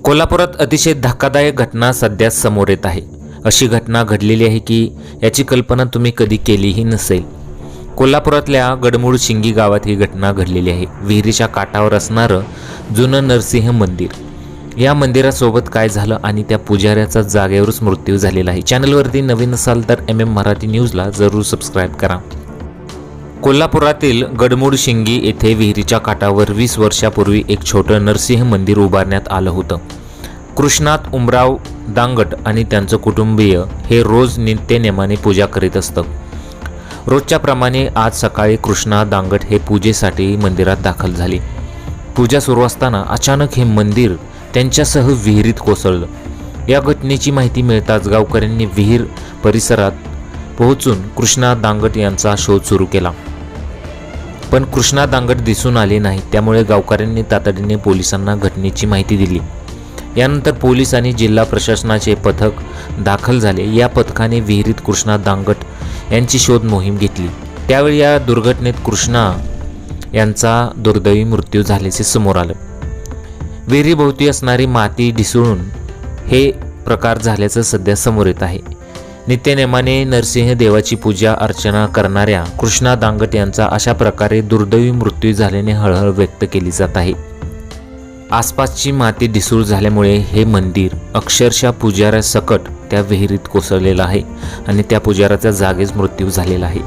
कोल्हापुरात अतिशय धक्कादायक घटना सध्या समोर येत आहे। अशी घटना घडलेली आहे की याची कल्पना तुम्ही कधी केलीही नसेल। कोल्हापुरातल्या गडमुडशिंगी गावात ही घटना घडलेली आहे। विहिरीच्या काठावर असणारं जुनं नरसिंह मंदिर, या मंदिरासोबत काय झालं आणि त्या पुजाऱ्याचा जागेवरच मृत्यू झालेला आहे। चॅनलवरती नवीन असाल तर MM मराठी न्यूजला जरूर सबस्क्राईब करा। कोल्हापुरातील गडमुडशिंगी येथे विहिरीच्या काठावर 20 वर्षापूर्वी एक छोटं नरसिंह मंदिर उभारण्यात आलं होतं। कृष्णात उमराव दांगट आणि त्यांचं कुटुंबीय हे रोज नित्यनेमाने पूजा करीत असतात। रोजच्या प्रमाणे आज सकाळी कृष्णा दांगट हे पूजेसाठी मंदिरात दाखल झाले। पूजा सुरू असताना अचानक हे मंदिर त्यांच्यासह विहिरीत कोसळलं। या घटनेची माहिती मिळताच गावकऱ्यांनी विहीर परिसरात पोहोचून कृष्णा दांगट यांचा शोध सुरू केला, पण कृष्णा दांगट दिसून आले नाही। त्यामुळे गावकऱ्यांनी तातडीने पोलिसांना घटनेची माहिती दिली। यानंतर पोलीस आणि जिल्हा प्रशासनाचे पथक दाखल झाले। या पथकाने विहिरीत कृष्णा दांगट यांची शोध मोहीम घेतली। त्यावेळी या दुर्घटनेत कृष्णा यांचा दुर्दैवी मृत्यू झाल्याचे समोर आलं। विहिरीभोवती असणारी माती ढिसळून हे प्रकार झाल्याचं सध्या समोर येत आहे। नित्यनेमाने नरसिंह देवाची पूजा अर्चना करणाऱ्या कृष्णा दांगट यांचा अशा प्रकारे दुर्दैवी मृत्यू झाल्याने हळहळ व्यक्त केली जात आहे। आसपासची माती ढिसूळ झाल्यामुळे हे मंदिर अक्षरशः पुजाऱ्यासकट त्या विहिरीत कोसळलेलं आहे आणि त्या पुजाऱ्याचा जागीच मृत्यू झालेला आहे।